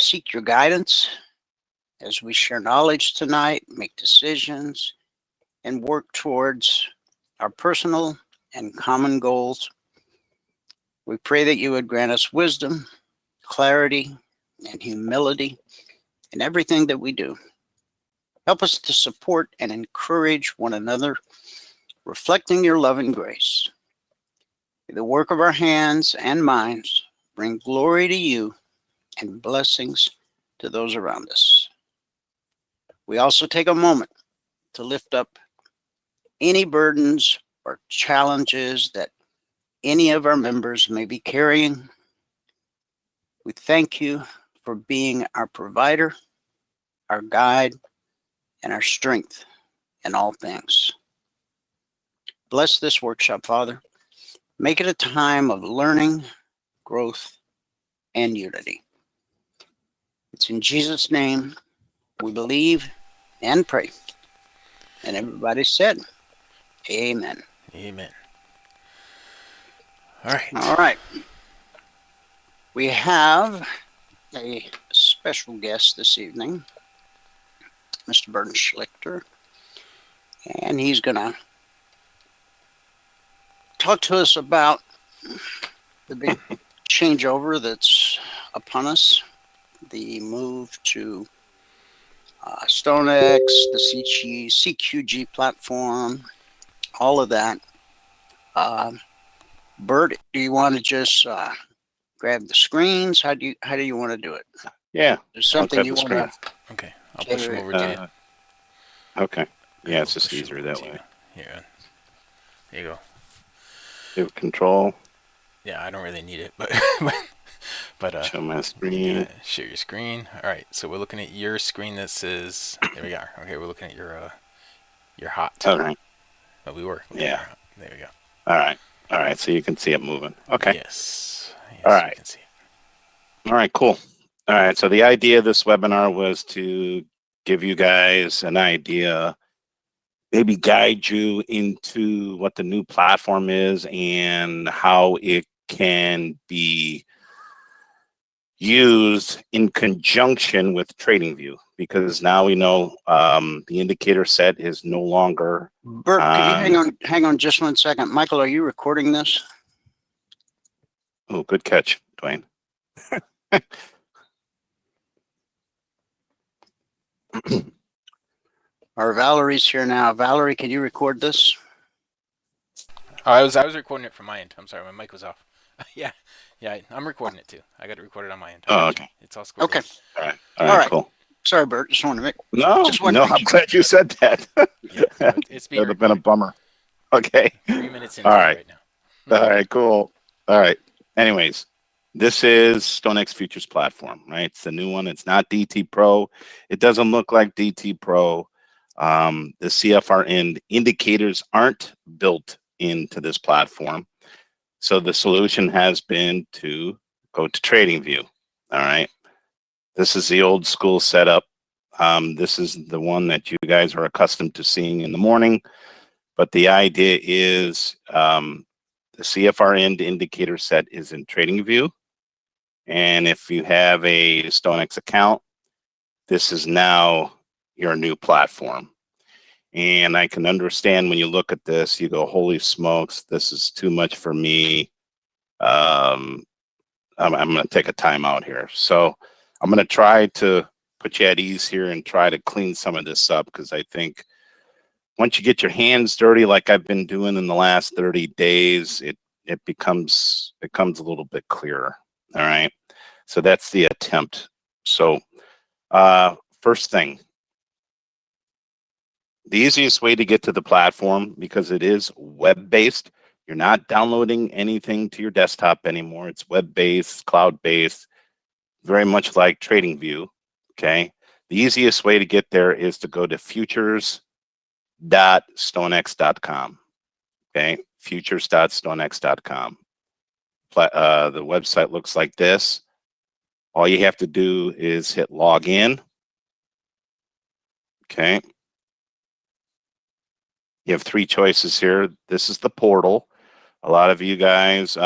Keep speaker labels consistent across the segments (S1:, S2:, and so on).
S1: seek your guidance as we share knowledge tonight, make decisions, and work towards our personal and common goals. We pray that you would grant us wisdom, clarity, and humility in everything that we do. Help us to support and encourage one another, reflecting your love and grace. May the work of our hands and minds bring glory to you and blessings to those around us. We also take a moment to lift up any burdens or challenges that any of our members may be carrying. We thank you for being our provider, our guide, and our strength in all things. Bless this workshop, Father. Make it a time of learning, growth, and unity. It's in Jesus' name we believe and pray. And everybody said, amen.
S2: Amen. All right.
S1: All right. We have a special guest this evening, Mr. Burt Schlichter, and he's going to talk to us about the big changeover that's upon us, the move to Stonex, the CQG platform, all of that. Burt, do you want to just grab the screens? How do you want to do it?
S3: Yeah.
S1: There's something you want to...
S2: Okay, I'll push them over to you.
S3: Okay. Yeah, it's just easier that way.
S2: Yeah. There you go.
S3: Give control.
S2: Yeah, I don't really need it, but
S3: show my screen.
S2: Share your screen. All right, so we're looking at your screen that says. There we are. Okay, we're looking at your hot.
S3: All right.
S2: Oh, we were.
S3: Yeah.
S2: There we go.
S3: All right. All right. So you can see it moving. Okay.
S2: Yes.
S3: All right.
S2: You can see it.
S3: All right. Cool. All right. So the idea of this webinar was to give you guys an idea, maybe guide you into what the new platform is and how it can be used in conjunction with TradingView, because now we know the indicator set is no longer.
S1: Burt, can you hang on just 1 second? Michael, are you recording this?
S3: Oh, good catch, Dwayne.
S1: Our Valerie's here now. Valerie, can you record this?
S2: Oh, I was recording it from my end. I'm sorry, my mic was off. Yeah, I'm recording it too. I got to record it on my end.
S3: Oh, okay.
S2: It's all squared.
S1: Okay.
S3: All right. Cool.
S1: Sorry, Burt. Just wanted to make.
S3: No, I'm glad you said that.
S2: Yeah, it's being
S3: that would have been a bummer. Okay.
S2: 3 minutes into
S3: all
S2: right now.
S3: All right, cool. All right. Anyways, this is Stonex Futures Platform, right? It's the new one. It's not DTPro. It doesn't look like DTPro. The CFR indicators aren't built into this platform. So the solution has been to go to TradingView. All right. This is the old school setup. This is the one that you guys are accustomed to seeing in the morning. But the idea is the CFR indicator set is in TradingView. And if you have a Stonex account, this is now your new platform. And I can understand when you look at this, you go, holy smokes, this is too much for me. I'm going to take a time out here. So I'm going to try to put you at ease here and try to clean some of this up, because I think once you get your hands dirty, like I've been doing in the last 30 days, it becomes a little bit clearer. All right. So that's the attempt. So first thing, the easiest way to get to the platform, because it is web-based, you're not downloading anything to your desktop anymore. It's web-based, cloud-based, very much like TradingView, okay? The easiest way to get there is to go to futures.stonex.com, okay? futures.stonex.com. The website looks like this. All you have to do is hit login, okay? You have 3 choices here. This is the portal. A lot of you guys,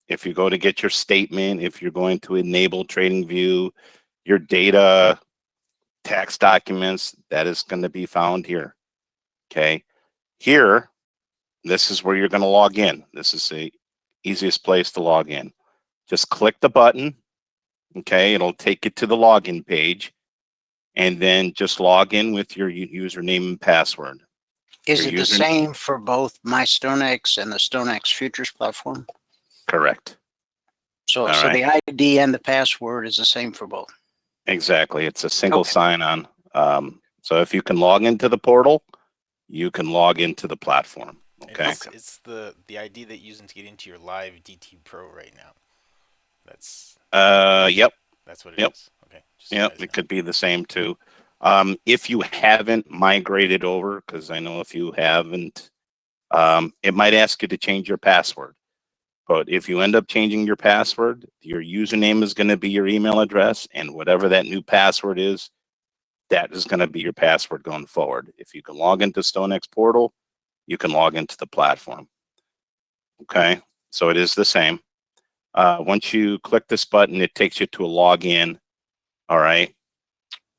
S3: if you go to get your statement, if you're going to enable TradingView, your data, tax documents, that is going to be found here. Okay. Here, this is where you're going to log in. This is the easiest place to log in. Just click the button. Okay. It'll take you to the login page. And then just log in with your username and password.
S1: Is
S3: Your
S1: it the same for both my Stonex and the Stonex Futures platform?
S3: Correct.
S1: So,
S3: All
S1: so
S3: right.
S1: the ID and the password is the same for both.
S3: Exactly. It's a single
S1: Okay.
S3: sign-on. So if you can log into the portal, you can log into the platform. Okay.
S2: It's the ID that you're using to get into your live DTPro right now. That's
S3: Yep.
S2: that's what it
S3: Yep.
S2: is. Okay. Just so you
S3: Yep.
S2: guys
S3: It
S2: know.
S3: could be the same too. If you haven't migrated over, because I know if you haven't, it might ask you to change your password. But if you end up changing your password, your username is going to be your email address, and whatever that new password is, that is going to be your password going forward. If you can log into Stonex portal, you can log into the platform. Okay, so it is the same. Once you click this button, it takes you to a login. All right,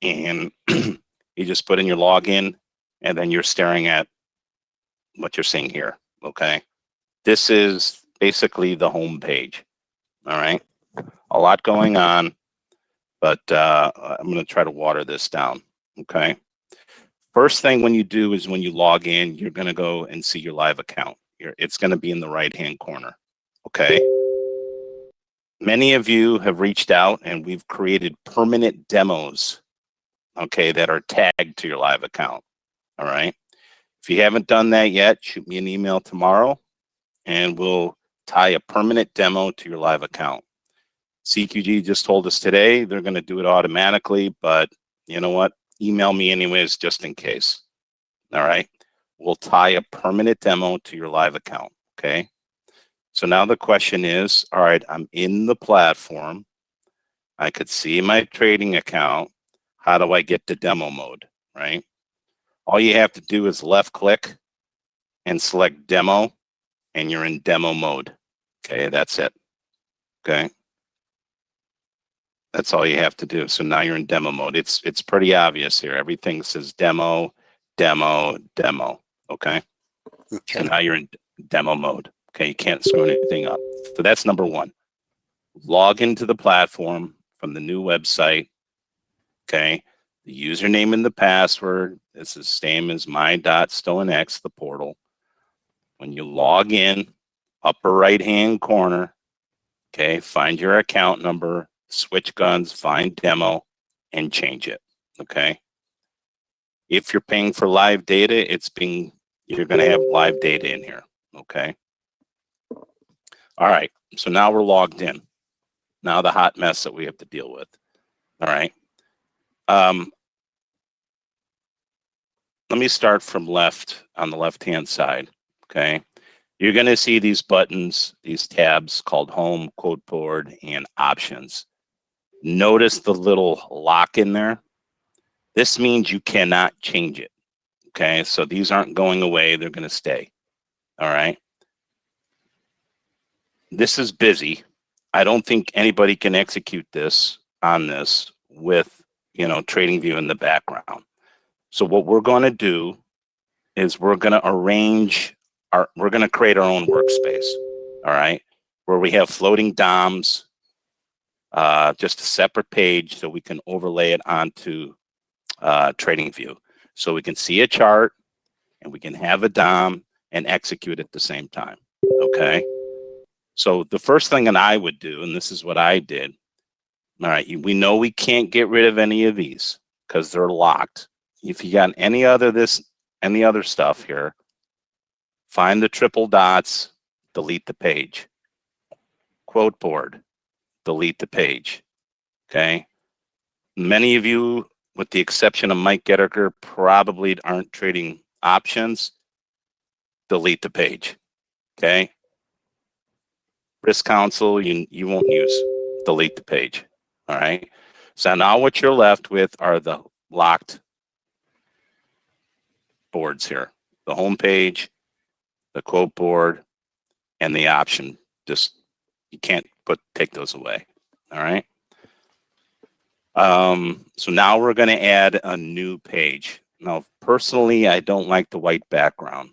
S3: and you just put in your login, and then you're staring at what you're seeing here. Okay, this is basically the home page. All right, a lot going on, but I'm going to try to water this down. Okay. First thing when you do is when you log in, you're going to go and see your live account. It's going to be in the right-hand corner. Okay. Many of you have reached out and we've created permanent demos, okay, that are tagged to your live account. All right. If you haven't done that yet, shoot me an email tomorrow and we'll tie a permanent demo to your live account. CQG just told us today they're going to do it automatically, but you know what? Email me anyways, just in case. All right. We'll tie a permanent demo to your live account. Okay. So now the question is, all right, I'm in the platform. I could see my trading account. How do I get to demo mode? Right. All you have to do is left click and select demo, and you're in demo mode. Okay. That's it. Okay. That's all you have to do. So now you're in demo mode. It's pretty obvious here. Everything says demo, demo, demo. Okay. So
S1: Okay.
S3: now you're in demo mode. Okay. You can't screw anything up. So that's number one. Log into the platform from the new website. Okay. The username and the password is the same as my.stonex, the portal. When you log in, upper right-hand corner, okay, find your account number, switch guns, find demo, and change it. Okay. If you're paying for live data, you're going to have live data in here. Okay. All right. So now we're logged in. Now the hot mess that we have to deal with. All right. Let me start from left on the left-hand side. Okay. You're going to see these buttons, these tabs called Home, Quote Board, and Options. Notice the little lock in there. This means you cannot change it. Okay. So these aren't going away. They're going to stay. All right. This is busy. I don't think anybody can execute this on this with, TradingView in the background. So what we're going to do is we're going to we're going to create our own workspace. All right. Where we have floating DOMs, just a separate page so we can overlay it onto TradingView. So we can see a chart and we can have a DOM and execute at the same time. Okay. So the first thing that I would do, and this is what I did. All right. We know we can't get rid of any of these because they're locked. If you got any other stuff here, find the triple dots, delete the page. Quote board, delete the page. Okay. Many of you, with the exception of Mike Getterker, probably aren't trading options. Delete the page. Okay. Risk counsel, you won't use. Delete the page. All right. So now what you're left with are the locked boards here. The home page, the quote board, and the option. Just you can't take those away. All right. So now we're going to add a new page. Now, personally, I don't like the white background.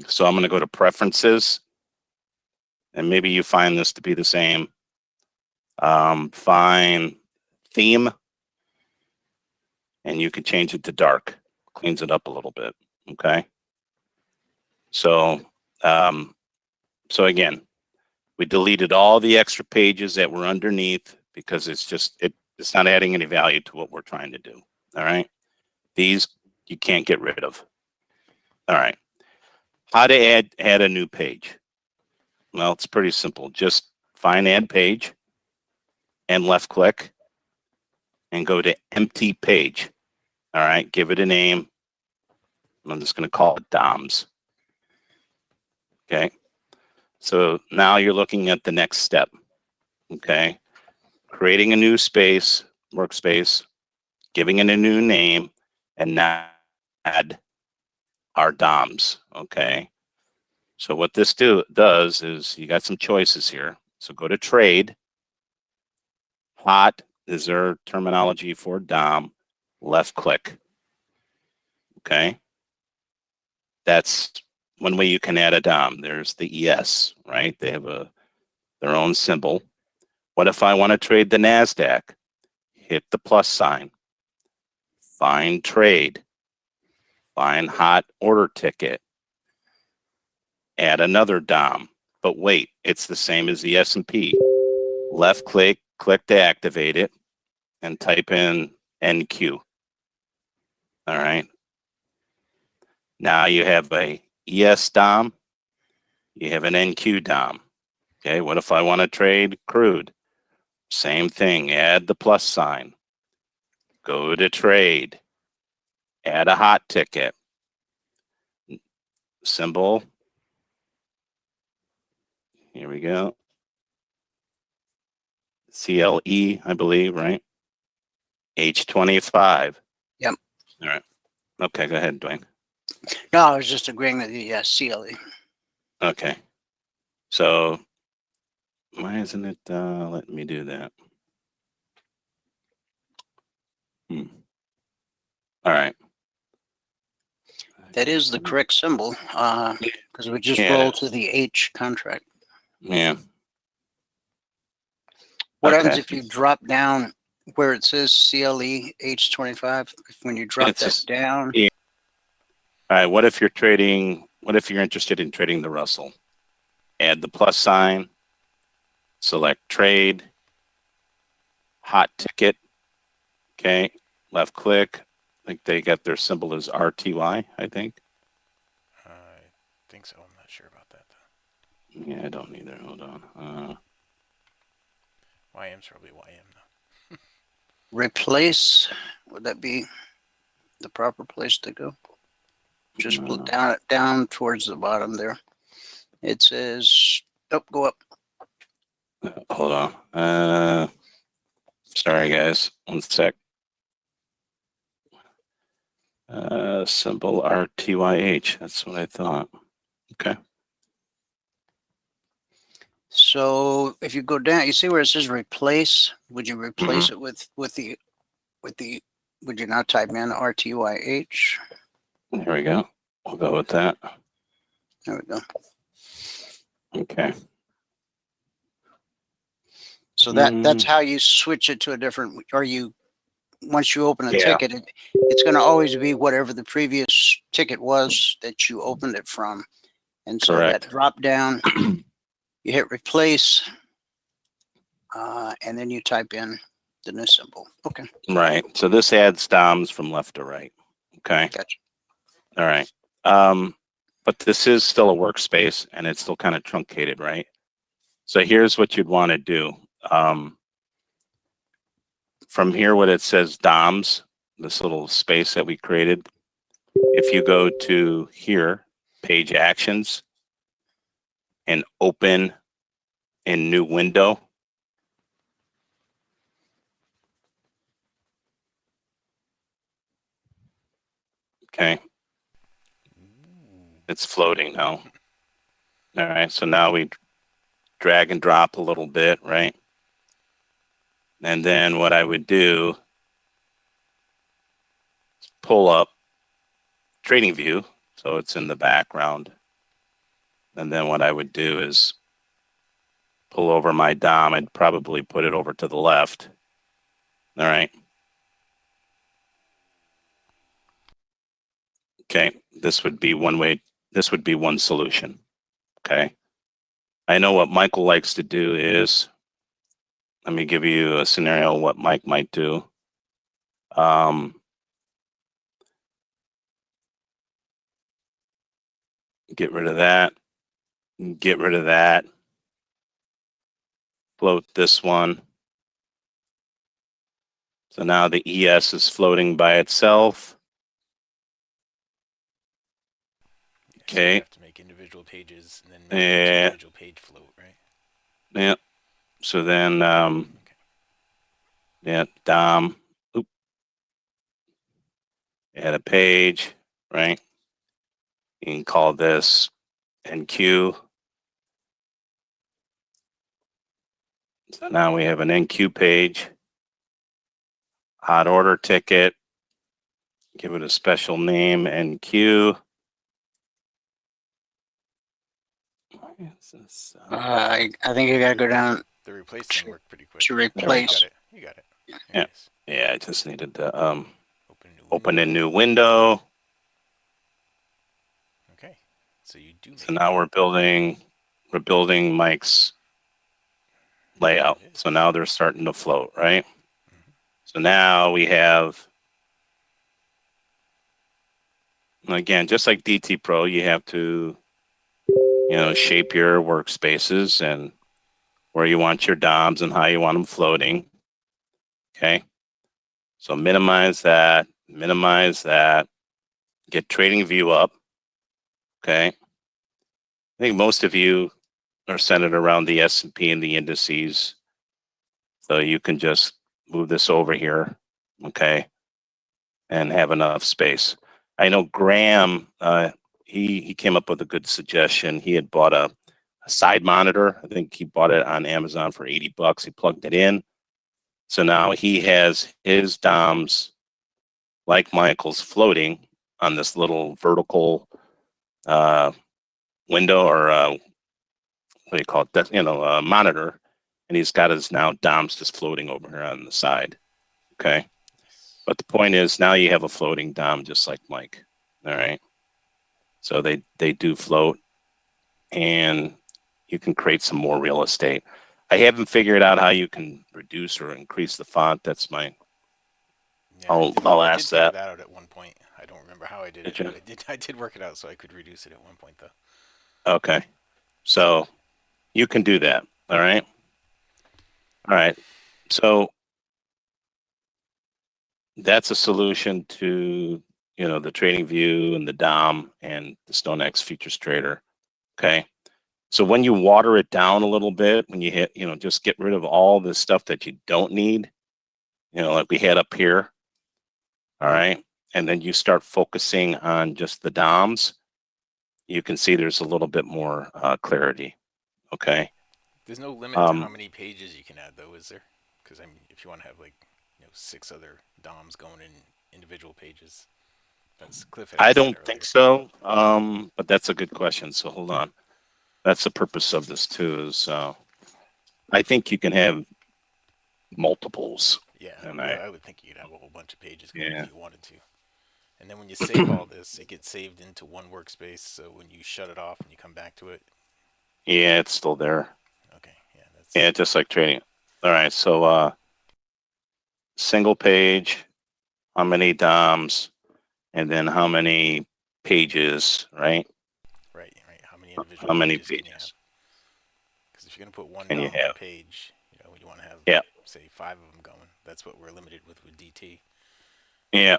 S3: So I'm going to go to Preferences, and maybe you find this to be the same. Find Theme, and you can change it to dark. Cleans it up a little bit. Okay. So, so again, we deleted all the extra pages that were underneath because it's not adding any value to what we're trying to do. All right. These you can't get rid of. All right. How to add a new page? Well, it's pretty simple. Just find Add Page and left click and go to Empty Page. All right. Give it a name. I'm just going to call it DOMS. Okay. So now you're looking at the next step. Okay. Creating a new workspace, giving it a new name, and now add our DOMs. Okay. So what this does is you got some choices here. So go to Trade. Hot is their terminology for DOM. Left click. Okay. That's one way you can add a DOM. There's the ES, right? They have their own symbol. What if I want to trade the NASDAQ? Hit the plus sign. Find Trade. Find Hot Order Ticket. Add another DOM. But wait, it's the same as the S&P. Left click to activate it, and type in NQ. All right. Now you have a ES DOM. You have an NQ DOM. Okay, what if I want to trade crude? Same thing, add the plus sign. Go to Trade. Add a hot ticket. Symbol. Here we go. CLE, I believe, right? H25.
S1: Yep.
S3: All right. Okay, go ahead, Dwayne.
S1: No, I was just agreeing with you. Yes, CLE.
S3: Okay. So why isn't it letting me do that? All right.
S1: That is the correct symbol because we just
S3: Yeah,
S1: roll to the H contract.
S3: Yeah.
S1: What
S3: Okay.
S1: happens if you drop down where it says CLE H25? When you drop that down?
S3: Yeah. All right. What if you're interested in trading the Russell? Add the plus sign, select Trade, hot ticket. Okay. Left click. I think they got their symbol as RTY, I think.
S2: I think so. I'm not sure about that, though.
S3: Yeah, I don't either. Hold on.
S2: YM's probably YM now.
S1: Replace, would that be the proper place to go? Just look down towards the bottom there. It says, oh, go up.
S3: Hold on. Sorry, guys. One sec. Symbol RTYH. That's what I thought. Okay.
S1: So if you go down, you see where it says replace? Would you replace it with the would you now type in RTYH?
S3: There we go. We'll go with that.
S1: There we go.
S3: Okay.
S1: So that's how you switch it to a different, or once you open a ticket, it's going to always be whatever the previous ticket was that you opened it from. And so
S3: Correct.
S1: that drop down, you hit replace, and then you type in the new symbol. Okay.
S3: Right. So this adds DOMs from left to right. Okay.
S1: Gotcha.
S3: All right. But this is still a workspace and it's still kind of truncated, right? So here's what you'd want to do. From here, what it says DOMs, this little space that we created, if you go to here, page actions, and open in new window, okay, it's floating now. All right, so now we drag and drop a little bit, right? And then what I would do, pull up Trading View, so it's in the background. And then what I would do is pull over my DOM. I'd probably put it over to the left. All right. Okay, this would be one way. This would be one solution. Okay. I know what Michael likes to do is, let me give you a scenario of what Mike might do. Get rid of that. Get rid of that. Float this one. So now the ES is floating by itself.
S2: So you
S3: Okay.
S2: have to make individual pages and then make each individual page float, right?
S3: Yeah. So then, yeah, DOM. Oop. Add a page, right? You can call this NQ. So now we have an NQ page. Hot order ticket. Give it a special name, NQ.
S1: I think you got to go down
S2: The replace thing worked pretty quick.
S1: to
S2: You
S1: replace.
S2: got it. You got it.
S3: Yeah.
S2: There it is.
S3: Yeah, I just needed to
S2: Open
S3: open a new window.
S2: Okay. So you do.
S3: So now we're building Mike's layout. So now they're starting to float, right? So now we have, again, just like DTPro, you have to, shape your workspaces and where you want your DOMs and how you want them floating. Okay. So minimize that, get Trading View up. Okay. I think most of you are centered around the S&P and the indices. So you can just move this over here. Okay. And have enough space. I know Graham, he came up with a good suggestion. He had bought a side monitor. I think he bought it on Amazon for $80. He plugged it in. So now he has his DOMs, like Michael's, floating on this little vertical window, or what do you call it? That, monitor. And he's got his now DOMs just floating over here on the side. Okay. But the point is, now you have a floating DOM just like Mike. All right. So they do float, and you can create some more real estate. I haven't figured out how you can reduce or increase the font. That's my.
S2: Yeah,
S3: I'll
S2: I
S3: ask
S2: did figure
S3: that.
S2: out at one point. I don't remember how I did it.
S3: Did you?
S2: But I did work it out so I could reduce it at one point, though.
S3: Okay. So you can do that. All right. All right. So that's a solution to, the Trading View and the DOM and the Stonex Futures Trader. Okay. So when you water it down a little bit, when you hit, just get rid of all the stuff that you don't need, like we had up here. All right. And then you start focusing on just the DOMs, you can see there's a little bit more clarity. Okay.
S2: There's no limit to how many pages you can add, though, is there? Because if you want to have 6 other DOMs going in individual pages, that's Cliff.
S3: I don't think so. But that's a good question. So hold on. That's the purpose of this too. Is I think you can have multiples.
S2: Yeah,
S3: and
S2: I would think you'd have a whole bunch of pages going if you wanted to. And then when you save all this, it gets saved into one workspace. So when you shut it off and you come back to it,
S3: yeah, it's still there.
S2: Okay,
S3: yeah, just like trading. All right, so single page, how many DOMs, and then how many pages, right?
S2: Right. How many pages? Because if you're gonna put one DOM per page, you want to have say 5 of them going. That's what we're limited with DT.
S3: Yeah.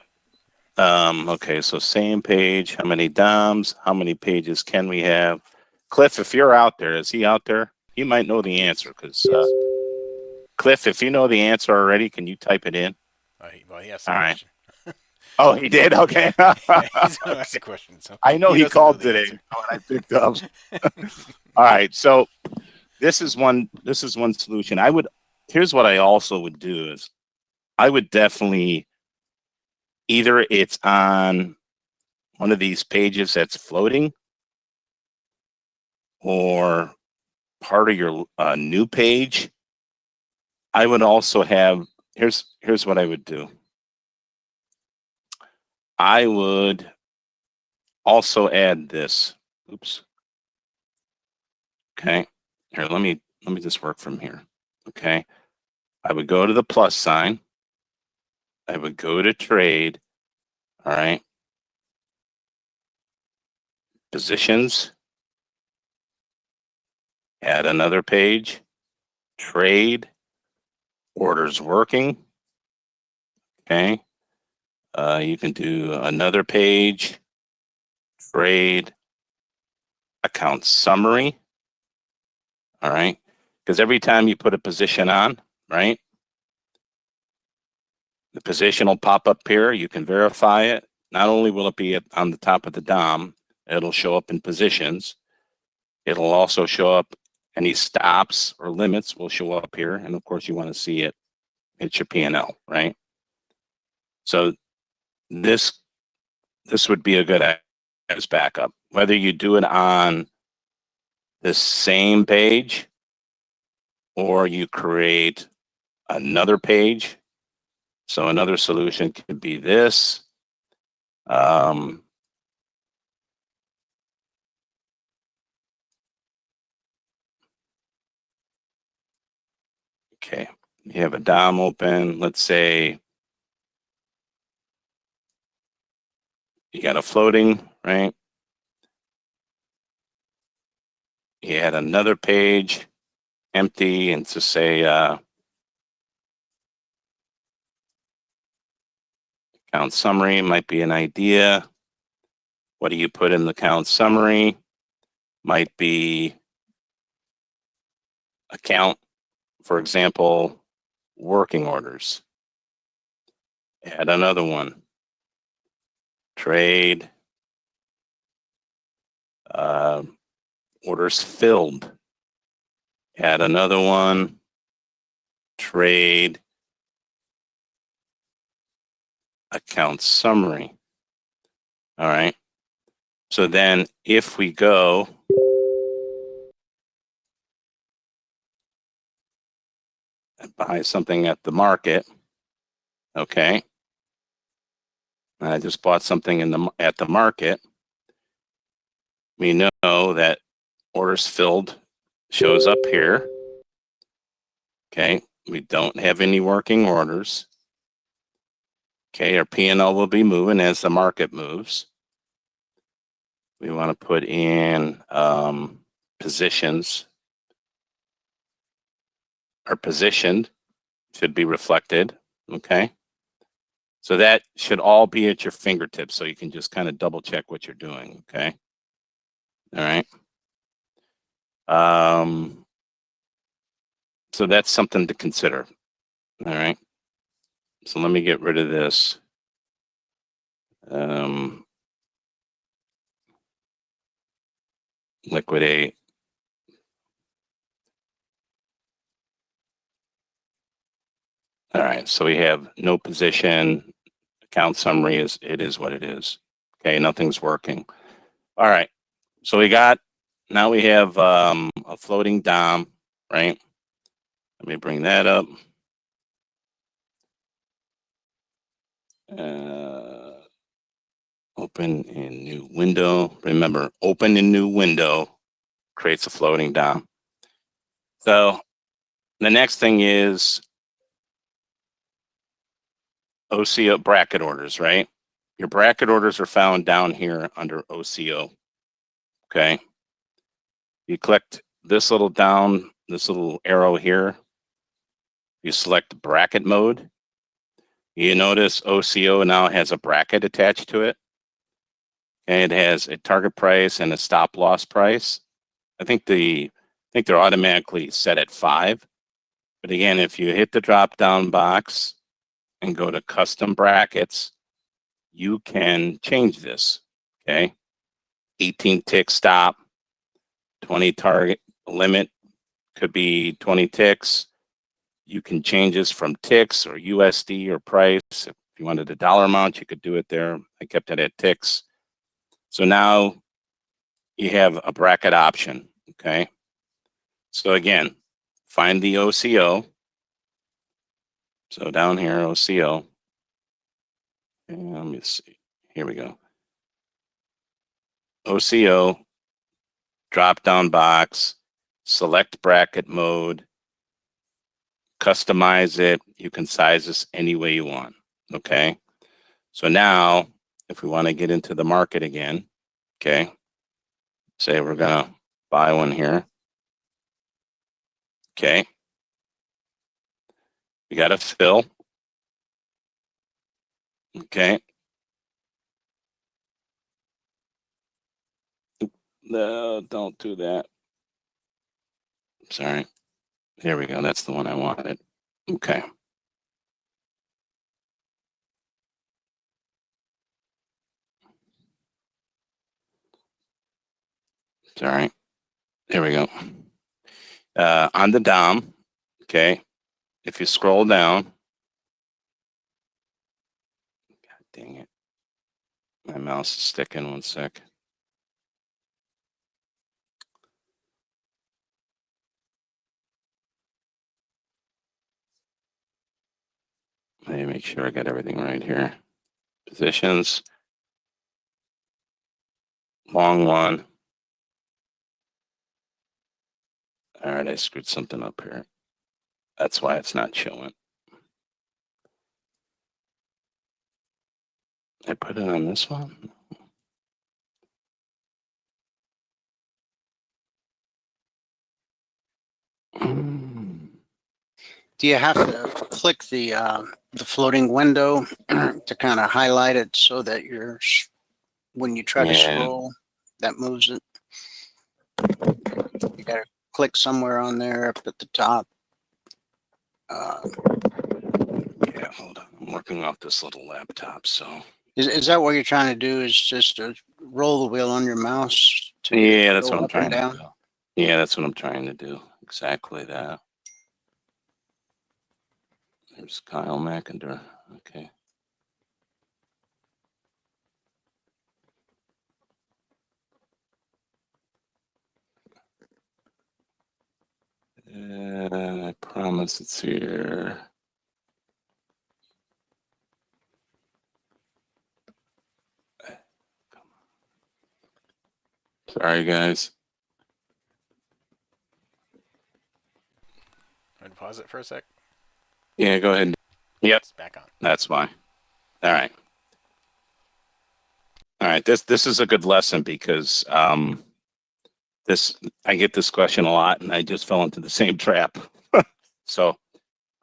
S3: Okay, so same page, how many DOMs, how many pages can we have? Cliff, if you're out there, is he out there? You might know the answer, because Cliff, if you know the answer already, can you type it in?
S2: Well, he asked a question.
S3: Oh, he did? Okay.
S2: He's going to ask a question. So
S3: I know he called today when I picked up. All right, so this is one solution. I would here's what I also would do is I would definitely, either it's on one of these pages that's floating or part of your new page. I would also have, here's what I would do. I would also add this. Oops. Okay. Here, let me just work from here. Okay. I would go to the plus sign. I would go to trade. All right. Positions. Add another page. Trade. Orders working. Okay. You can do another page. Trade. Account summary. All right. Because every time you put a position on, right, the position will pop up here. You can verify it. Not only will it be on the top of the DOM, it'll show up in positions. It'll also show up, any stops or limits will show up here. And of course, you want to see it hit your P&L, right? So this would be a good as backup. Whether you do it on the same page or you create another page. So another solution could be this. Okay, you have a DOM open. Let's say you got a floating, right? You add another page, empty, and to say account summary might be an idea. What do you put in the account summary? Might be account, for example, working orders. Add another one. Trade. Orders filled. Add another one. Trade. Account summary. All right. So then if we go and buy something at the market, okay. I just bought something at the market. We know that orders filled shows up here. Okay. We don't have any working orders. Okay. Our P&L will be moving as the market moves. We want to put in positions. Our positioned should be reflected. Okay. So that should all be at your fingertips, so you can just kind of double check what you're doing. Okay. All right. So that's something to consider. All right. So let me get rid of this. Liquidate. All right. So we have no position. Account summary is what it is. Okay. Nothing's working. All right. So now we have a floating DOM, right? Let me bring that up. Open in new window. Remember, open in new window creates a floating DOM. So the next thing is OCO bracket orders, right? Your bracket orders are found down here under OCO. Okay. You click this little arrow here. You select bracket mode. You notice OCO now has a bracket attached to it. And it has a target price and a stop loss price. I think they're automatically set at 5. But again, if you hit the drop down box and go to custom brackets, you can change this. Okay. 18 tick stop, 20 target limit could be 20 ticks. You can change this from ticks or USD or price. If you wanted a dollar amount, you could do it there. I kept it at ticks. So now you have a bracket option, okay? So again, find the OCO. So down here, OCO. And let me see. Here we go. OCO, drop down box, select bracket mode, customize it. You can size this any way you want, okay? So now, if we want to get into the market again, okay, say we're going to buy one here. Okay. We got to fill. Okay. No, don't do that. Sorry. There we go. That's the one I wanted. Okay. Sorry. There we go. On the DOM, okay, if you scroll down, God dang it. My mouse is sticking. 1 sec. Let me make sure I got everything right here. Positions. Long one. All right, I screwed something up here. That's why it's not showing. I put it on this one.
S1: Do you have to click the floating window to kind of highlight it so that when you try to scroll, that moves it? You got to click somewhere on there up at the top.
S3: Yeah, hold on. I'm working off this little laptop, so.
S1: Is that what you're trying to do? Is just to roll the wheel on your mouse?
S3: Yeah, that's what I'm trying to do. Yeah, that's what I'm trying to do. Exactly that. There's Kyle McIntyre. Okay. I promise it's here. Sorry, guys.
S2: Want to pause it for a sec?
S3: Yeah, go ahead. Yep.
S2: It's back on.
S3: That's fine. All right. All right. This is a good lesson because I get this question a lot, and I just fell into the same trap. So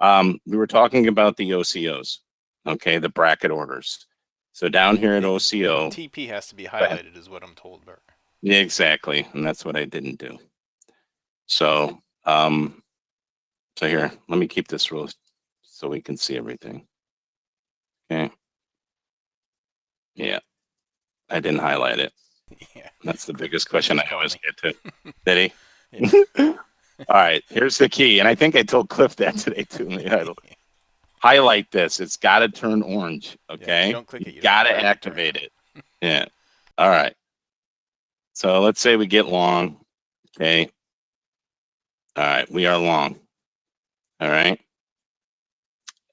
S3: we were talking about the OCOs, okay, the bracket orders. So down here at OCO,
S2: TP has to be highlighted, is what I'm told, Burt.
S3: Yeah, exactly, and that's what I didn't do. So so here, let me keep this row so we can see everything. Okay. Yeah, I didn't highlight it.
S2: Yeah.
S3: That's the biggest question I always get to. Did he? All right, here's the key. And I think I told Cliff that today too. Highlight this. It's got to turn orange, okay?
S2: Yeah, you don't click it.
S3: You got to activate it. Yeah. All right. So let's say we get long, okay? All right, we are long. All right.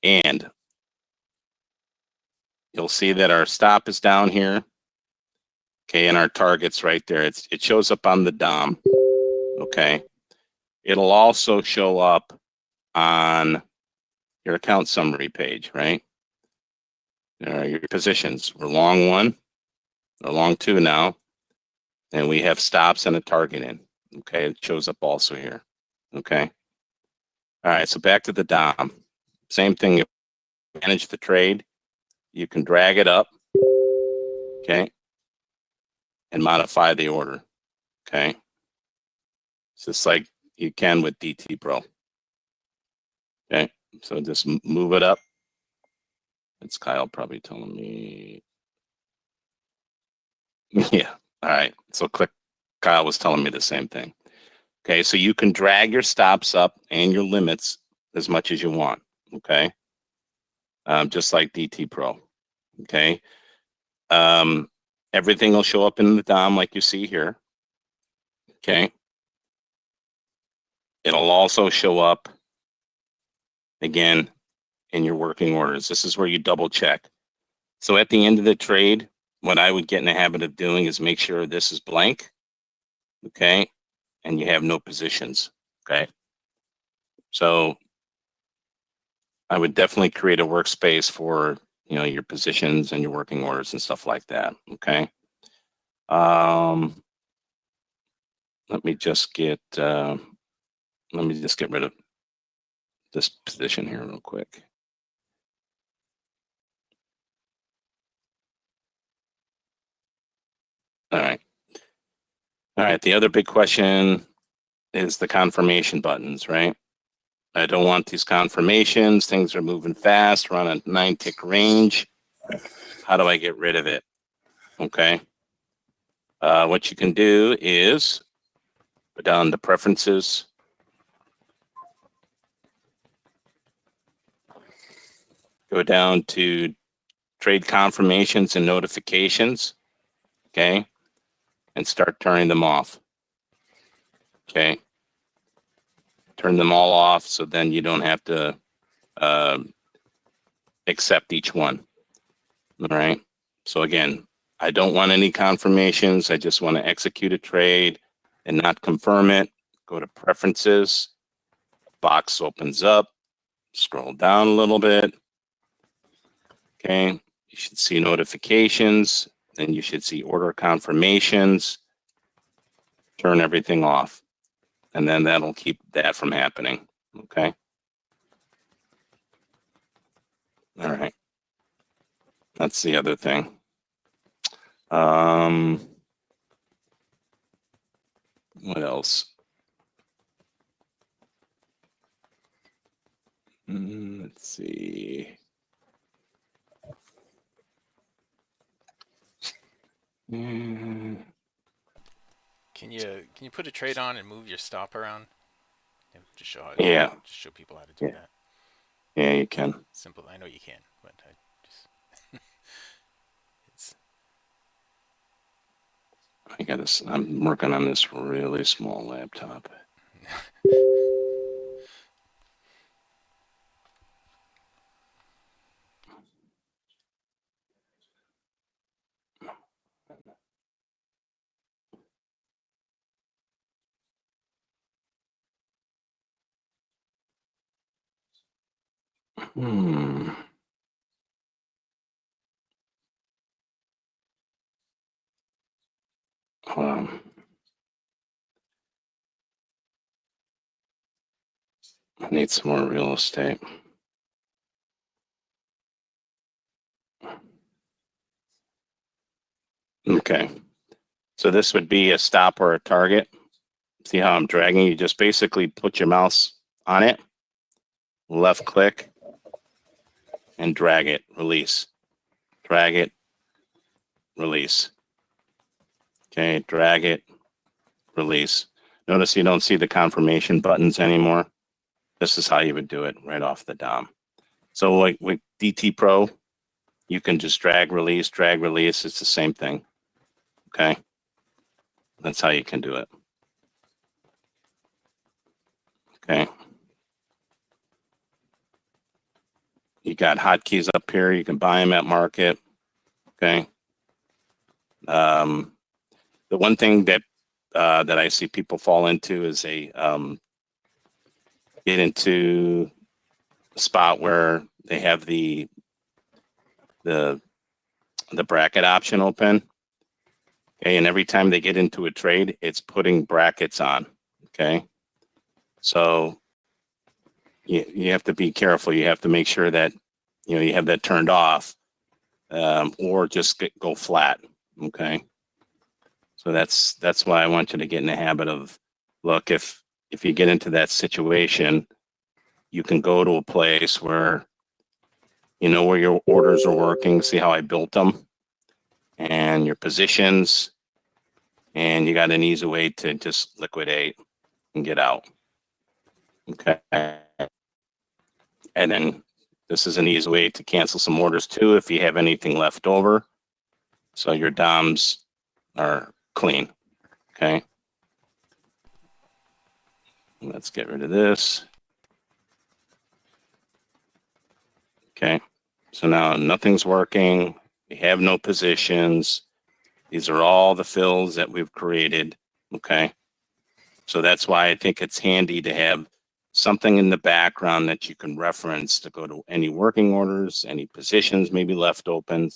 S3: And you'll see that our stop is down here. Okay, and our target's right there. It shows up on the DOM. Okay. It'll also show up on your account summary page, right? Your positions. We're long 1, or long 2 now. And we have stops and a target in. Okay, it shows up also here. Okay. All right, so back to the DOM. Same thing. You manage the trade. You can drag it up. Okay. And modify the order. Okay. It's just like you can with DTPro. Okay. So just move it up. It's Kyle probably telling me. Yeah. All right. So Kyle was telling me the same thing. Okay. So you can drag your stops up and your limits as much as you want. Okay. Just like DTPro. Okay. Everything will show up in the DOM like you see here. Okay. It'll also show up again in your working orders. This is where you double check. So at the end of the trade, what I would get in the habit of doing is make sure this is blank. Okay. And you have no positions. Okay. So I would definitely create a workspace for, you know, your positions and your working orders and stuff like that. Okay. Let me just get rid of this position here real quick. All right. All right. The other big question is the confirmation buttons, right? I don't want these confirmations. Things are moving fast. We're on a 9-tick range. How do I get rid of it? Okay. What you can do is go down to preferences. Go down to trade confirmations and notifications. Okay. And start turning them off. Okay. Turn them all off so then you don't have to accept each one. All right. So again, I don't want any confirmations. I just want to execute a trade and not confirm it. Go to preferences. Box opens up. Scroll down a little bit. Okay. You should see notifications. Then you should see order confirmations. Turn everything off. And then that'll keep that from happening. Okay. All right. That's the other thing. What else? Let's see.
S2: Can you put a trade on and move your stop around? Just show how.
S3: Yeah.
S2: Just show people how to do that.
S3: Yeah, you can.
S2: Simple. I know you can, but I just it's.
S3: I got this. I'm working on this really small laptop. I need some more real estate. Okay. So this would be a stop or a target. See how I'm dragging? You just basically put your mouse on it, left click, and drag it, release. Drag it, release. Okay, drag it, release. Notice you don't see the confirmation buttons anymore. This is how you would do it right off the DOM. So like with DTPro, you can just drag, release. It's the same thing. Okay. That's how you can do it. Okay. You got hotkeys up here. You can buy them at market. Okay. The one thing that that I see people fall into is they get into a spot where they have the bracket option open. Okay, and every time they get into a trade, it's putting brackets on. Okay, so you have to be careful. You have to make sure that you have that turned off, or just go flat. Okay, so that's why I want you to get in the habit of, look, if you get into that situation, you can go to a place where you know where your orders are working. See how I built them, and your positions, and you got an easy way to just liquidate and get out. Okay. And then this is an easy way to cancel some orders too if you have anything left over. So your DOMs are clean. Okay. Let's get rid of this. Okay. So now nothing's working. We have no positions. These are all the fills that we've created. Okay. So that's why I think it's handy to have something in the background that you can reference to go to any working orders, any positions maybe left open.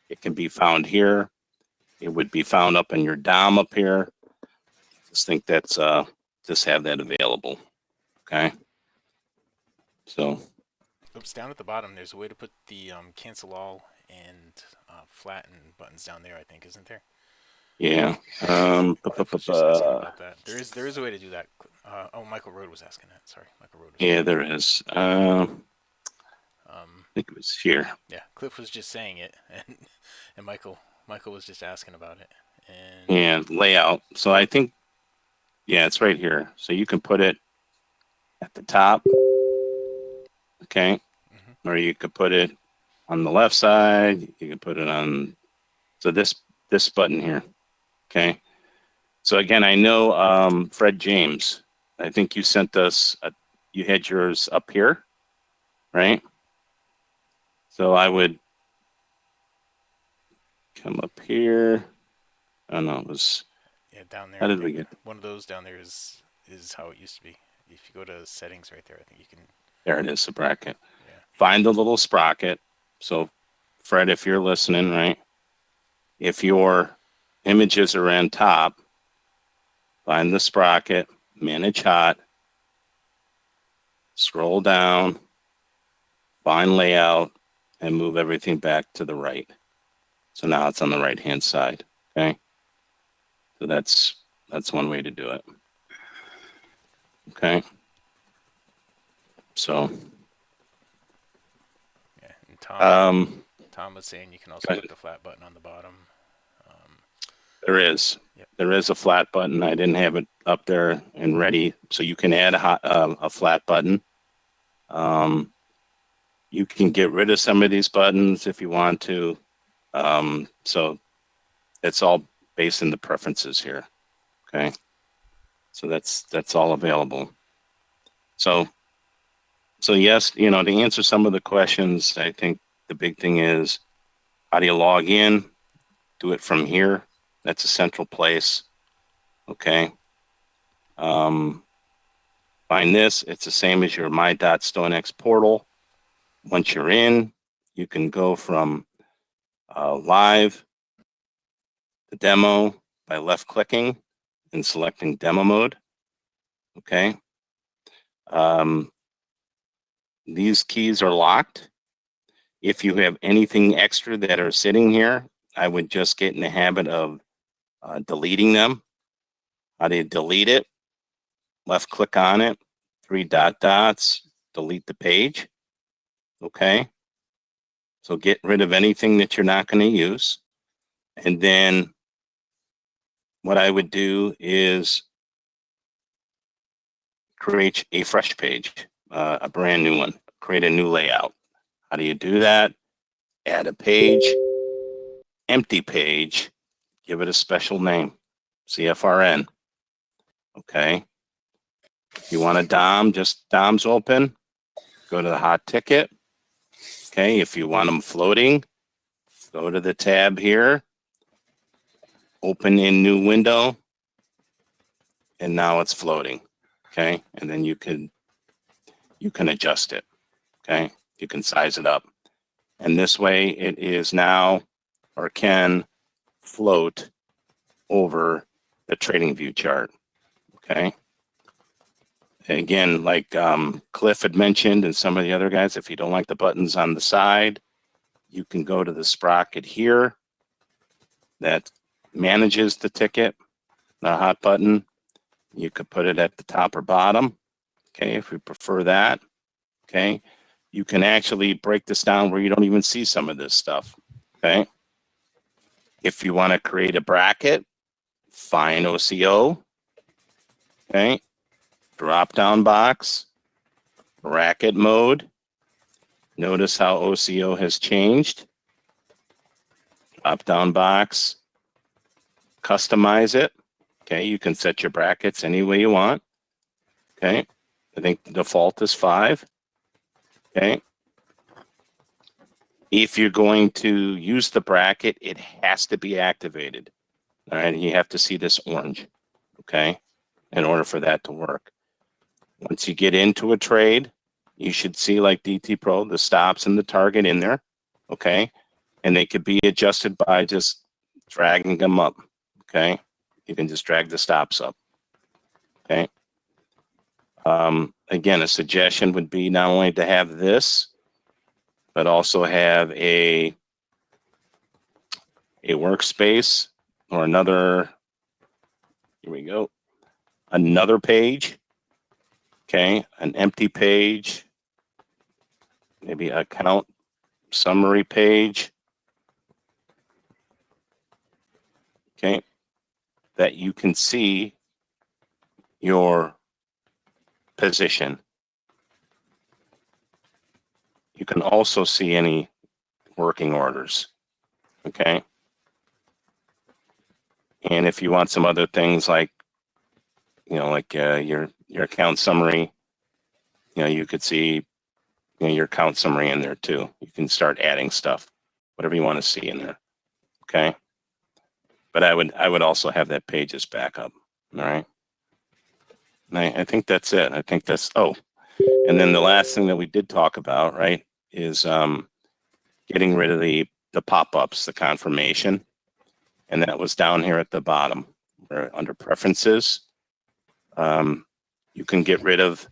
S3: It can be found here. It would be found up in your DOM up here. Just think that's just have that available. Okay. So.
S2: Oops, down at the bottom, there's a way to put the cancel all and flatten buttons down there, I think, isn't there?
S3: Yeah.
S2: Just asking about that. There is a way to do that. Oh, Michael Road was asking that. Sorry, Michael Road.
S3: Yeah, there is. I think it was here.
S2: Yeah, Cliff was just saying it, and Michael was just asking about it. And
S3: yeah, layout. So I think, yeah, it's right here. So you can put it at the top. Okay. Mm-hmm. Or you could put it on the left side. You can put it on. So this button here. Okay. So again, I know Fred James. I think you sent us. You had yours up here, right? So I would come up here. Oh no, it was.
S2: Yeah, down there.
S3: How did we get
S2: one of those down there? Is how it used to be. If you go to settings right there, I think you can.
S3: There it is, the bracket.
S2: Yeah.
S3: Find the little sprocket. So, Fred, if you're listening, right? If your images are on top, find the sprocket, manage hot, scroll down, find layout, and move everything back to the right. So now it's on the right-hand side, okay? So that's one way to do it. Okay? So...
S2: yeah, and Tom was saying you can also put the flat button on the bottom.
S3: There is. Yep. There is a flat button. I didn't have it up there and ready, so you can add a flat button. You can get rid of some of these buttons if you want to. So it's all based in the preferences here. Okay. So that's all available. So yes, to answer some of the questions, I think the big thing is, how do you log in? Do it from here. That's a central place. Okay. Find this. It's the same as your my.stonex portal. Once you're in, you can go from live to demo by left clicking and selecting demo mode. Okay. These keys are locked. If you have anything extra that are sitting here, I would just get in the habit of deleting them. How do you delete it? Left click on it, 3 dots, delete the page. Okay. So get rid of anything that you're not going to use. And then what I would do is create a fresh page, a brand new one, create a new layout. How do you do that? Add a page, empty page, give it a special name, CFRN. Okay. If you want a DOM, just DOMs open, go to the hot ticket. Okay. If you want them floating, go to the tab here, open in new window, and now it's floating. Okay. And then you can adjust it. Okay. You can size it up. And this way it is now, or can float over the trading view chart. Okay. Again, like Cliff had mentioned and some of the other guys, if you don't like the buttons on the side, you can go to the sprocket here that manages the ticket, the hot button. You could put it at the top or bottom. Okay, if you prefer that. Okay, you can actually break this down where you don't even see some of this stuff. Okay, if you want to create a bracket, find OCO. Okay, drop down box, bracket mode, Notice how OCO has changed. Drop down box, customize it. Okay, you can set your brackets any way you want. Okay, I think the default is 5. Okay. If you're going to use the bracket, it has to be activated. All right, you have to see this orange, okay, in order for that to work. Once you get into a trade, you should see, like DTPro, the stops and the target in there, okay, and they could be adjusted by just dragging them up, okay. You can just drag the stops up, okay. Again, a suggestion would be not only to have this, but also have a workspace or another, here we go, another page, okay, an empty page, maybe account summary page, okay, that you can see your position. You can also see any working orders, okay? And if you want some other things like, you know, like your account summary, you know, you could see, you know, your account summary in there too. You can start adding stuff, whatever you want to see in there, okay? But I would also have that page as backup, all right? And I think that's it. I think that's, oh, and then the last thing that we did talk about, right, is getting rid of the pop-ups, the confirmation. And that was down here at the bottom, where under preferences, you can get rid of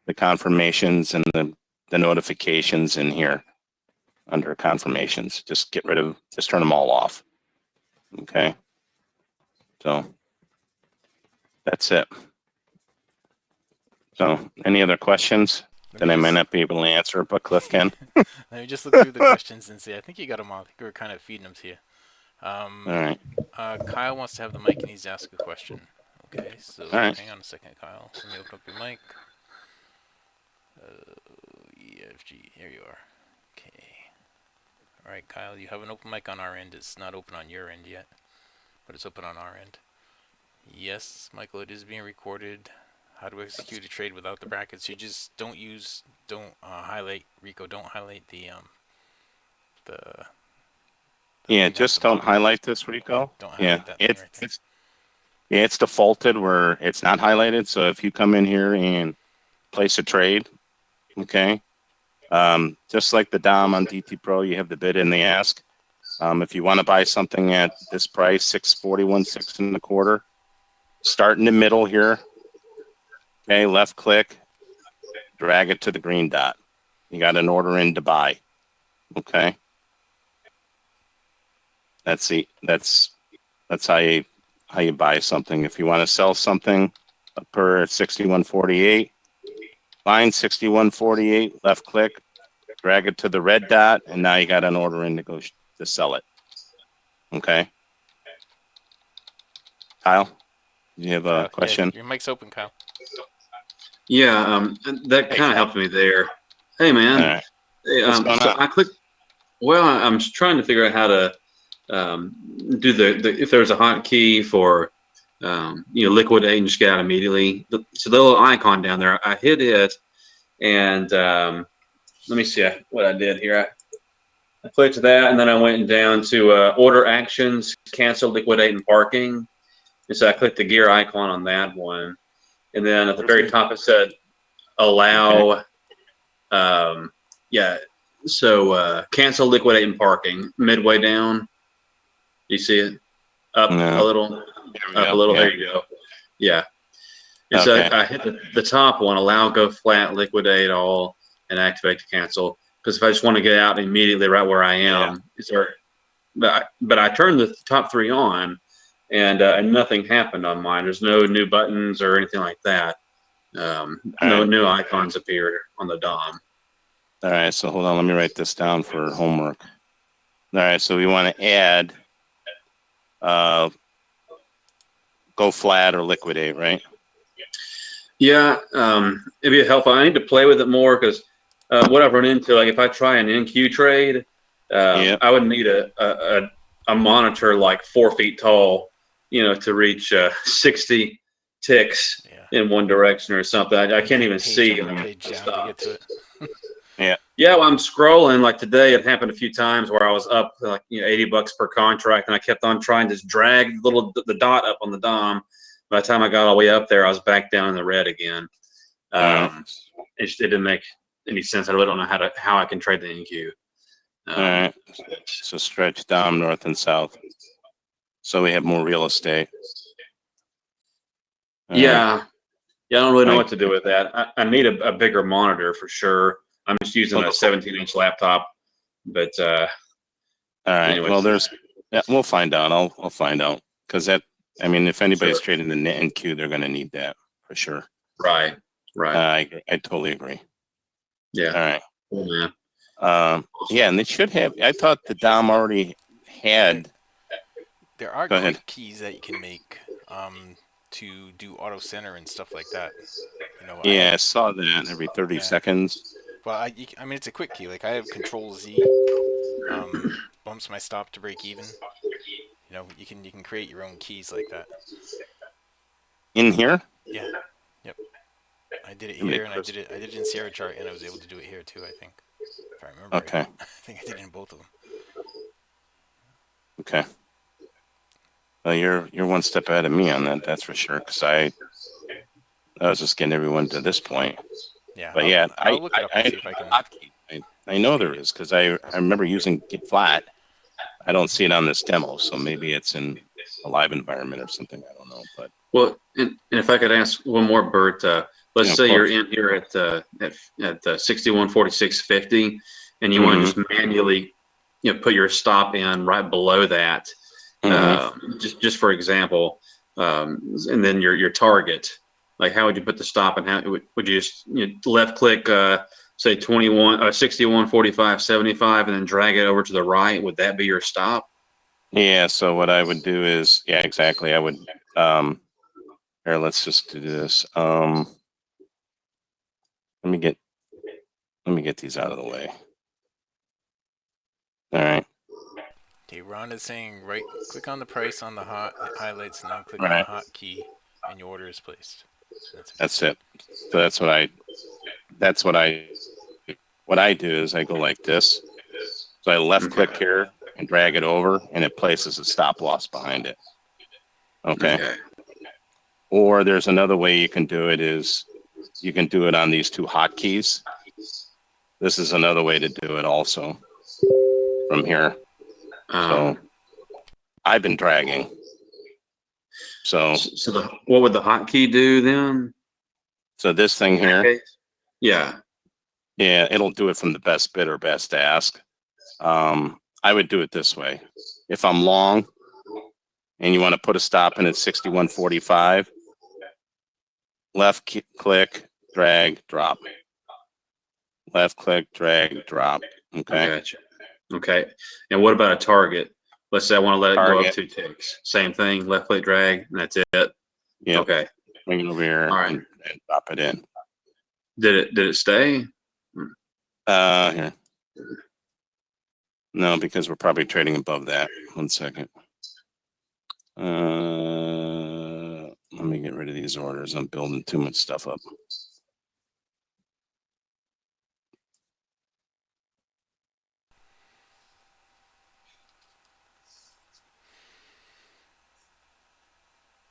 S3: the confirmations and the notifications in here under confirmations. Just get rid of, just turn them all off. Okay. So that's it. So any other questions that I might not be able to answer, but Cliff can?
S2: Let me just look through the questions and see. I think you got them all. I think we were kind of feeding them to you.
S3: All right.
S2: Kyle wants to have the mic and needs to ask a question. Okay, so
S3: right.
S2: Hang on a second, Kyle. Let me open up your mic. EFG, here you are. Okay. All right, Kyle, you have an open mic on our end. It's not open on your end yet, but it's open on our end. Yes, Michael, it is being recorded. How to execute a trade without the brackets? You just don't highlight, Rico. Don't highlight the
S3: yeah, just don't highlight this, Rico.
S2: Don't highlight that thing right there.
S3: It's defaulted where it's not highlighted. So if you come in here and place a trade, okay, just like the DOM on DTPro, you have the bid and the ask. If you want to buy something at this price, 641.6 1/4, start in the middle here. Okay, left click, drag it to the green dot. You got an order in to buy. Okay. That's how you buy something. If you want to sell something per 61.48, find 61.48, left click, drag it to the red dot, and now you got an order in to go to sell it. Okay. Kyle, do you have a question?
S2: Yeah, your mic's open, Kyle.
S4: Yeah, that kind of helped me there. Hey, man.
S3: All right.
S4: Hey,
S3: What's going on?
S4: I clicked. Well, I'm trying to figure out how to do the if there's a hotkey for liquidate and just get out immediately. So the little icon down there, I hit it, and let me see what I did here. I clicked that, and then I went down to order actions, cancel, liquidate, and parking. And so I clicked the gear icon on that one. And then at the very top, it said allow, cancel, liquidate, and parking. Midway down, you see it? Up a little, up a little. Yeah. There you go. Yeah. And so I hit the top one, allow, go flat, liquidate all, and activate to cancel. Because if I just want to get out immediately right where I am, but I turned the top 3 on, and nothing happened on mine. There's no new buttons or anything like that. No new icons appeared on the DOM.
S3: All right, so hold on. Let me write this down for homework. All right, so we want to add go flat or liquidate, right?
S4: Yeah, it'd be helpful. I need to play with it more because what I've run into, like if I try an NQ trade, I would need a monitor like 4 feet tall, to reach 60 ticks in one direction or something. I can't even see
S2: page down to get to it.
S4: Yeah, well, I'm scrolling. Like today, it happened a few times where I was up like $80 per contract, and I kept on trying to drag the dot up on the DOM. By the time I got all the way up there, I was back down in the red again. It didn't make any sense. I really don't know how I can trade the NQ.
S3: All right. So stretch down north and south, so we have more real estate.
S4: Yeah, I don't really know what to do with that. I need a bigger monitor for sure. I'm just using a 17-inch laptop, but
S3: all right.
S4: anyways.
S3: Well, we'll find out. I'll find out, because if anybody's trading the NQ, they're going to need that for sure.
S4: Right.
S3: I totally agree.
S4: Yeah.
S3: All right.
S4: Oh,
S3: yeah, and they should have. I thought the DOM already had.
S2: There are quick keys that you can make to do auto center and stuff like that.
S3: I saw that every 30 seconds.
S2: Well, it's a quick key. Like I have Control Z, bumps my stop to break even. You can create your own keys like that.
S3: In here?
S2: Yeah. Yep. I did it here, and I did it in Sierra Chart, and I was able to do it here too. I think, if I remember.
S3: Okay.
S2: Right. I think I did it in both of them.
S3: Okay. Well, you're one step ahead of me on that. That's for sure. Because I was just getting everyone to this point.
S2: Yeah.
S3: But
S2: I'll look it up and see if I can.
S3: I know there is, because I remember using Get Flat. I don't see it on this demo, so maybe it's in a live environment or something. I don't know. But
S4: well, and if I could ask one more, Burt, let's say you're in here at 6146.50, and you want to just manually, put your stop in right below that, just for example, and then your target. Like, how would you put the stop, and how would you just left click, say 6145.75, and then drag it over to the right? Would that be your stop?
S3: Yeah. So what I would do is, exactly. I would. Here, let's just do this. Let me get these out of the way. All right.
S2: Okay, Ron is saying click on the price on the highlights, and then click on the hotkey, and your order is placed.
S3: That's it. So what I do is I go like this. So I left click here and drag it over, and it places a stop loss behind it. Okay. Or there's another way you can do it, is you can do it on these two hotkeys. This is another way to do it also from here. So I've been dragging. So
S4: what would the hotkey do then?
S3: So this thing here.
S4: Yeah,
S3: it'll do it from the best bid or best ask. I would do it this way. If I'm long and you want to put a stop in at 61.45, left click, drag, drop. Left click, drag, drop. Okay.
S4: Gotcha. Okay. And what about a target? Let's say I want to let it go up 2 ticks. Same thing, left click, drag, and that's it.
S3: Yeah.
S4: Okay.
S3: Bring it over here and drop it in.
S4: Did it stay?
S3: Here. No, because we're probably trading above that. 1 second. Let me get rid of these orders. I'm building too much stuff up.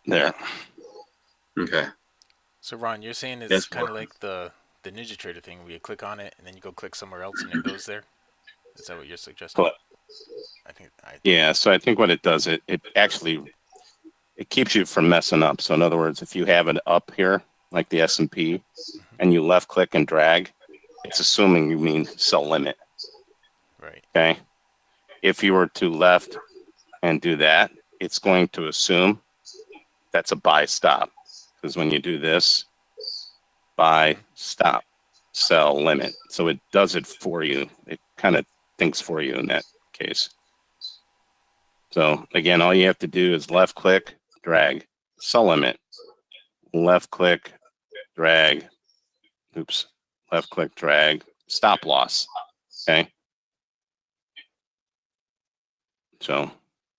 S3: There.
S4: Okay.
S2: So Ron, you're saying it's kind of like the Ninja Trader thing, where you click on it and then you go click somewhere else and it goes there? Is that what you're suggesting?
S3: Yeah, so I think what it does, it keeps you from messing up. So in other words, if you have it up here, like the S&P, and you left click and drag, it's assuming you mean sell limit.
S2: Right.
S3: Okay. If you were to left and do that, it's going to assume that's a buy stop. Because when you do this, buy, stop, sell, limit. So it does it for you. It kind of thinks for you in that case. So again, all you have to do is left click, drag, sell limit, left click, drag, left click, drag, stop loss. Okay. So.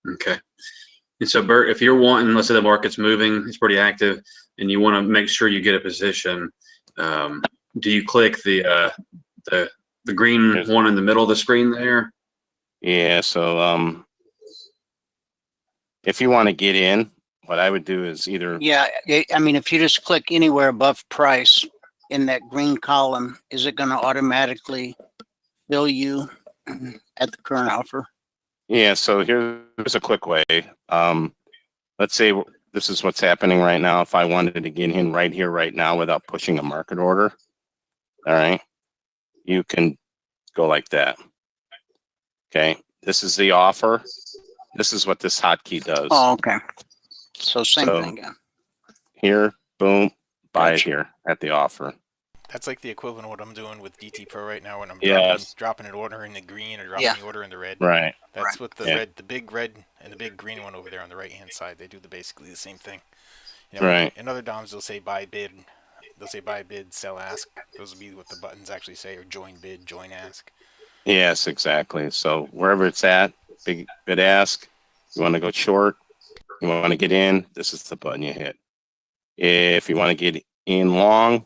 S4: Okay. And so, Burt, if you're wanting, let's say the market's moving, it's pretty active, and you want to make sure you get a position, do you click the green one in the middle of the screen there?
S3: Yeah. So if you want to get in, what I would do is either.
S1: Yeah, I mean, if you just click anywhere above price in that green column, is it going to automatically bill you at the current offer?
S3: Yeah. So here's a quick way. Let's say this is what's happening right now. If I wanted to get in right here, right now, without pushing a market order, all right, you can go like that. Okay. This is the offer. This is what this hotkey does.
S1: Oh, okay. So same thing again.
S3: Here, boom, buy it
S1: Gotcha.
S3: here at the offer.
S2: That's like the equivalent of what I'm doing with DTPro right now when I'm dropping an order in the green or dropping the order in the red.
S3: Right.
S2: That's what the red, the big red and the big green one over there on the right hand side, they do basically the same thing. You know,
S3: right.
S2: In other DOMs, they'll say buy bid. They'll say buy bid, sell ask. Those will be what the buttons actually say, or join bid, join ask.
S3: Yes, exactly. So wherever it's at, big bid ask, you want to go short, you want to get in, this is the button you hit. If you want to get in long,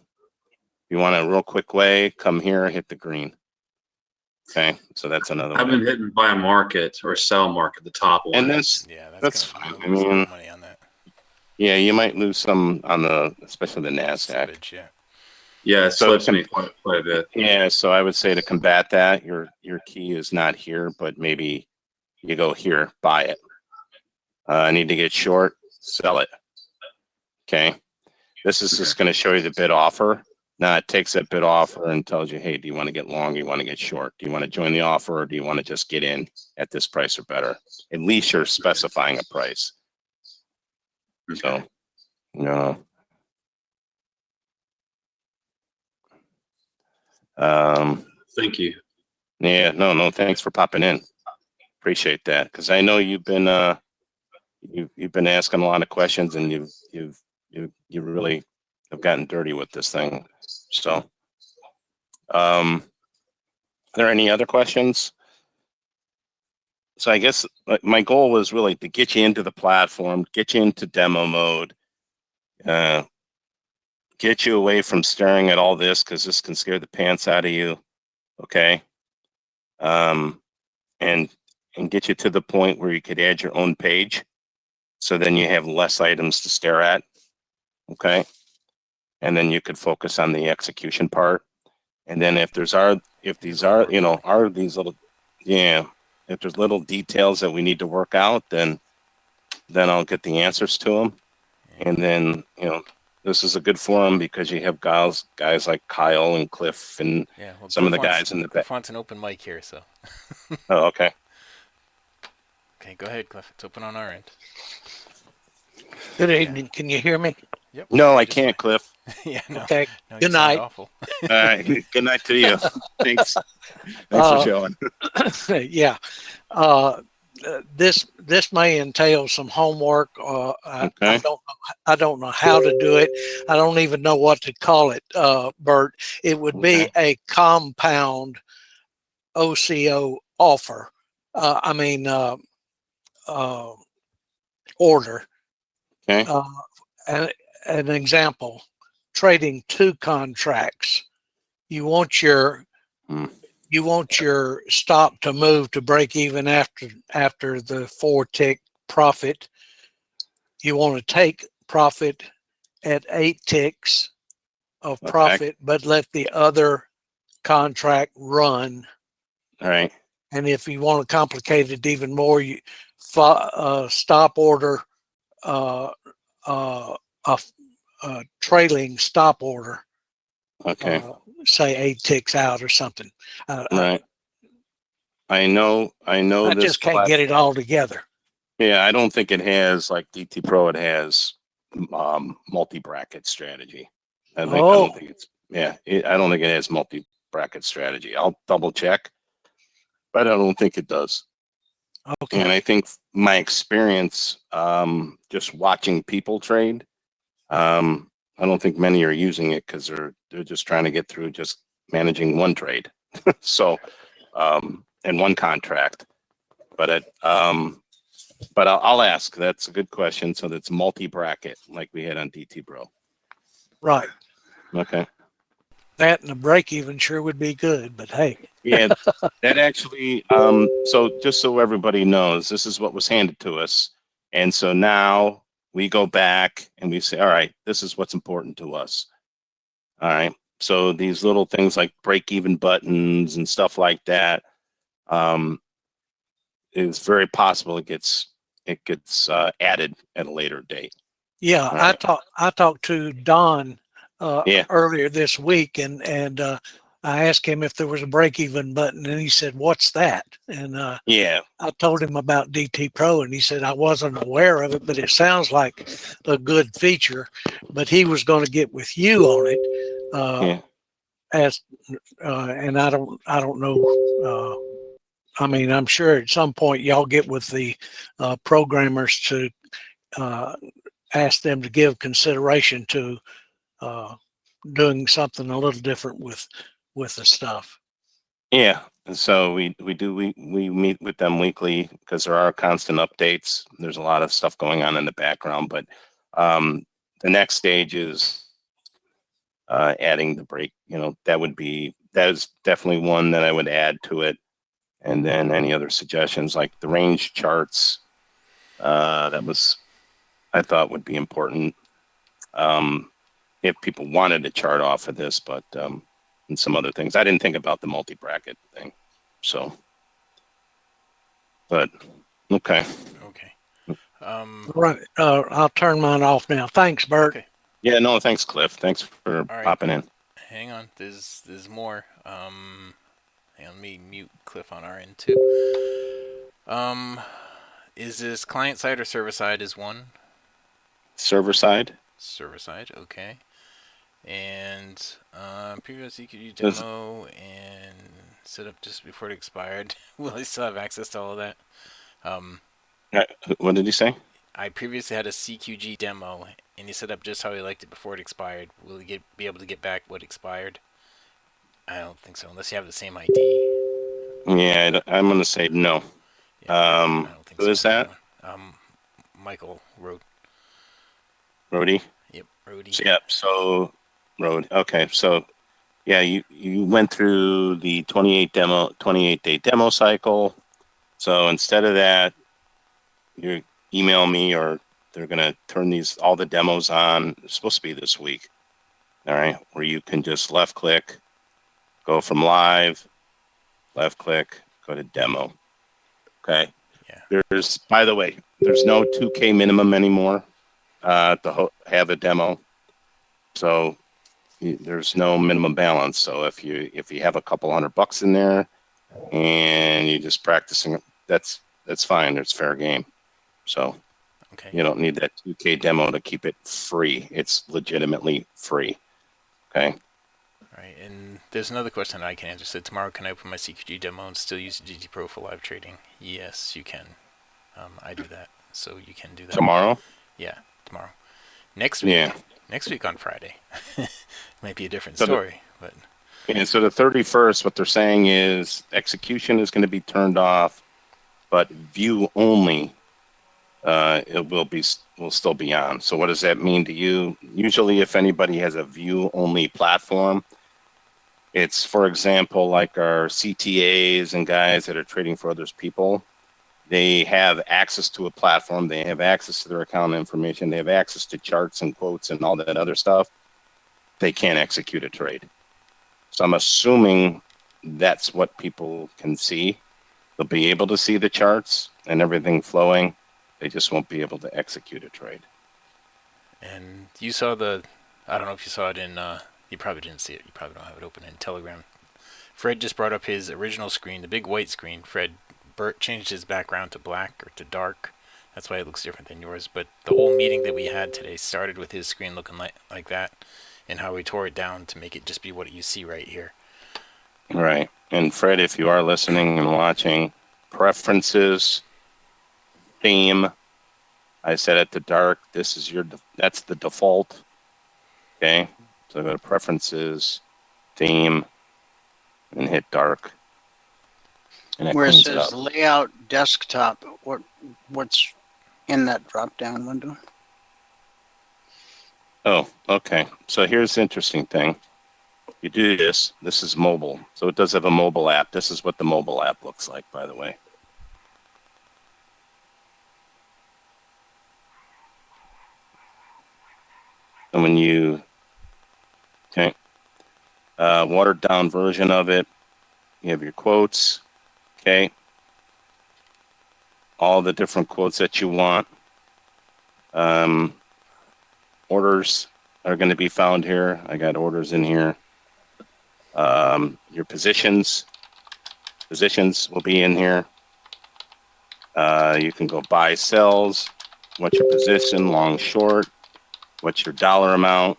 S3: you want a real quick way, come here, hit the green. Okay, so that's another
S4: I've
S3: way.
S4: been hitting buy a market or sell market, the top one.
S3: And that's fine. I mean,
S2: money on that.
S3: Yeah, you might lose some on especially the NASDAQ.
S2: Slippage,
S4: yeah, it slips me quite a bit.
S3: Yeah, so I would say to combat that, your key is not here, but maybe you go here, buy it. I need to get short, sell it. Okay, this is just going to show you the bid offer. Now it takes that bid offer and tells you, hey, do you want to get long? Do you want to get short? Do you want to join the offer, or do you want to just get in at this price or better? At least you're specifying a price. So,
S4: Thank you.
S3: Yeah, no, thanks for popping in. Appreciate that, because I know you've been asking a lot of questions, and you really have gotten dirty with this thing. So, are there any other questions? So I guess my goal was really to get you into the platform, get you into demo mode, get you away from staring at all this, because this can scare the pants out of you. Okay. And get you to the point where you could add your own page. So then you have less items to stare at. Okay. And then you could focus on the execution part. And then if these little, if there's little details that we need to work out, then I'll get the answers to them. And then, this is a good forum because you have guys like Kyle and Cliff and some of the guys in the back.
S2: Cliff wants an open mic here, so.
S3: Oh, okay.
S2: Okay, go ahead, Cliff. It's open on our end.
S5: Good evening. Can you hear me?
S2: Yep.
S3: No, I can't, Cliff.
S2: Yeah, no.
S5: Okay.
S2: No,
S5: Good night.
S2: Awful.
S3: All right. Good night to you. Thanks. Thanks for showing.
S5: Yeah. This may entail some homework.
S3: Okay.
S5: I don't know how to do it. I don't even know what to call it, Burt. It would be a compound OCO offer. Order.
S3: Okay.
S5: An example: trading 2 contracts. You want your stop to move to break even after the 4 tick profit. You want to take profit at 8 ticks of profit, but let the other contract run.
S3: All right.
S5: And if you want to complicate it even more, you stop order, a trailing stop order.
S3: Okay.
S5: Say 8 ticks out or something.
S3: Right. I know.
S5: I
S3: this
S5: just can't get it all together.
S3: Yeah, I don't think it has like DTPro. It has multi-bracket strategy. I don't think it's. Yeah, I don't think it has multi-bracket strategy. I'll double check, but I don't think it does.
S5: Okay.
S3: And I think my experience, just watching people trade, I don't think many are using it because they're just trying to get through just managing one trade. So, and one contract. But I'll ask. That's a good question. So that's multi-bracket, like we had on DTPro.
S5: Right.
S3: Okay.
S5: That and a break even sure would be good, but hey.
S3: Yeah, that actually. So just so everybody knows, this is what was handed to us, and so now we go back and we say, all right, this is what's important to us. All right. So these little things like break-even buttons and stuff like that, it's very possible it gets added at a later date.
S5: Yeah,
S3: right.
S5: I talked to Don
S3: Yeah.
S5: earlier this week, and I asked him if there was a break even button, and he said, "What's that?" And
S3: Yeah.
S5: I told him about DTPro, and he said I wasn't aware of it, but it sounds like a good feature. But he was going to get with you on it.
S3: Yeah.
S5: And I don't know. I mean, I'm sure at some point y'all get with the programmers to ask them to give consideration to doing something a little different with the stuff.
S3: Yeah. And so we meet with them weekly because there are constant updates. There's a lot of stuff going on in the background, but the next stage is adding the break. That is definitely one that I would add to it. And then any other suggestions like the range charts, I thought would be important if people wanted to chart off of this, but and some other things. I didn't think about the multi-bracket thing. So, but okay.
S2: Okay.
S5: Right. I'll turn mine off now. Thanks, Burt.
S2: Okay.
S3: Yeah, no, thanks, Cliff. Thanks for popping in.
S2: Hang on. There's more. Hang on, let me mute Cliff on our end too. Is this client side or server side is one?
S3: Server side.
S2: Server side, okay. And previous EQG demo and set up just before it expired. Will I still have access to all of that?
S3: What did he say?
S2: I previously had a CQG demo, and he set up just how he liked it before it expired. Will he be able to get back what expired? I don't think so, unless you have the same ID.
S3: Yeah, I'm going to say no.
S2: Yeah, I don't think
S3: who
S2: so
S3: is that?
S2: Michael Road.
S3: Rody?
S2: Yep, Rody.
S3: So Road. Okay, so yeah, you went through the 28-day demo cycle. So instead of that, you email me or they're going to turn all the demos on. It's supposed to be this week. All right. Where you can just left click, go from live, left click, go to demo. Okay.
S2: Yeah.
S3: By the way, there's no 2K minimum anymore to have a demo. So there's no minimum balance. So if you have a couple $100 in there and you're just practicing, that's fine. It's fair game. So
S2: okay.
S3: You don't need that 2K demo to keep it free. It's legitimately free. Okay.
S2: All right, and there's another question I can answer. So tomorrow, can I open my CQG demo and still use DTPro for live trading? Yes, you can. I do that, so you can do that
S3: tomorrow.
S2: Yeah, tomorrow. Next week.
S3: Yeah.
S2: Next week on Friday. Might be a different story, but.
S3: Yeah. So the 31st, what they're saying is execution is going to be turned off, but view only. It will still be on. So what does that mean to you? Usually if anybody has a view only platform, it's, for example, like our CTAs and guys that are trading for others people, they have access to a platform. They have access to their account information. They have access to charts and quotes and all that other stuff. They can't execute a trade. So I'm assuming that's what people can see. They'll be able to see the charts and everything flowing. They just won't be able to execute a trade.
S2: And you saw I don't know if you saw it in, you probably didn't see it. You probably don't have it open in Telegram. Fred just brought up his original screen, the big white screen. Burt changed his background to black or to dark. That's why it looks different than yours. But the whole meeting that we had today started with his screen looking like that, and how we tore it down to make it just be what you see right here.
S3: Right. And Fred, if you are listening and watching, preferences, theme, I set it to dark. That's the default. Okay. So go to preferences, theme, and hit dark. And it
S1: Where it
S3: cleans it
S1: says
S3: up.
S1: layout desktop, what's in that drop down window?
S3: Oh, okay. So here's the interesting thing. You do this. This is mobile. So it does have a mobile app. This is what the mobile app looks like, by the way. And when you, okay, watered down version of it, you have your quotes, okay, all the different quotes that you want. Orders are going to be found here. I got orders in here. Your positions will be in here. You can go buy, sells, what's your position, long, short, what's your dollar amount.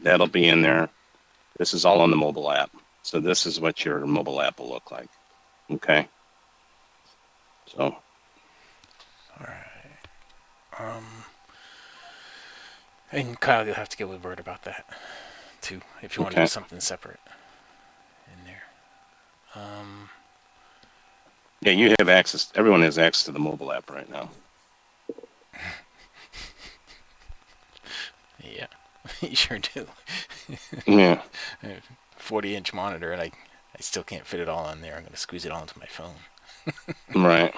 S3: That'll be in there. This is all on the mobile app. So this is what your mobile app will look like. Okay. So.
S2: All right. And Kyle, you'll have to get with Burt about that too, if you want to do something separate in there.
S3: Yeah, you have access. Everyone has access to the mobile app right now.
S2: Yeah, you sure do.
S3: Yeah.
S2: 40-inch monitor, and I still can't fit it all on there. I'm going to squeeze it all into my phone.
S3: Right.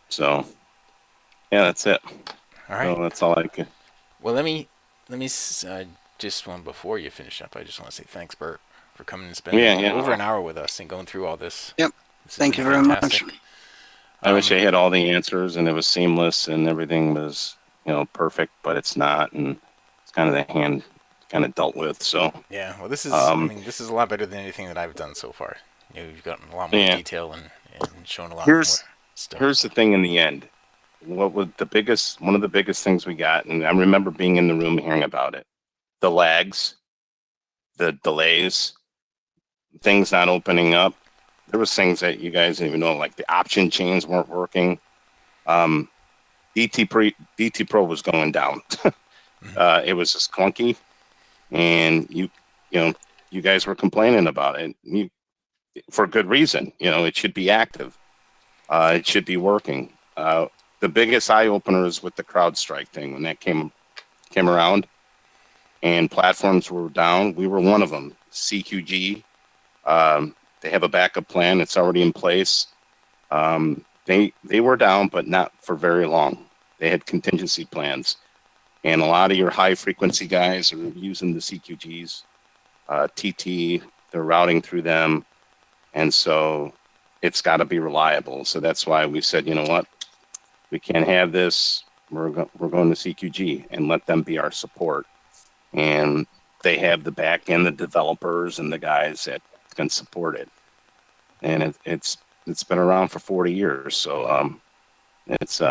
S3: So, yeah, that's it.
S2: All right.
S3: So that's all I can.
S2: Well, let me just one before you finish up. I just want to say thanks, Burt, for coming and spending over an hour with us and going through all this.
S1: Yep. Thank you very much.
S3: I wish I had all the answers and it was seamless and everything was, perfect, but it's not, and it's kind of the hand kind of dealt with. So
S2: yeah, well, this is I mean, this is a lot better than anything that I've done so far. You've gotten a lot more detail and shown a lot more stuff.
S3: Here's the thing in the end. What was one of the biggest things we got, and I remember being in the room hearing about it, the lags, the delays, things not opening up. There was things that you guys didn't even know, like the option chains weren't working. DTPro was going down. It was just clunky, and you guys were complaining about it. For good reason. It should be active. It should be working. The biggest eye opener is with the CrowdStrike thing when that came around, and platforms were down. We were one of them. CQG. They have a backup plan. It's already in place. They were down, but not for very long. They had contingency plans, and a lot of your high frequency guys are using the CQGs, TT. They're routing through them, and so it's got to be reliable. So that's why we said, you know what, we can't have this. We're going to CQG and let them be our support, and they have the back end, the developers, and the guys that can support it. And it's been around for 40 years, so it's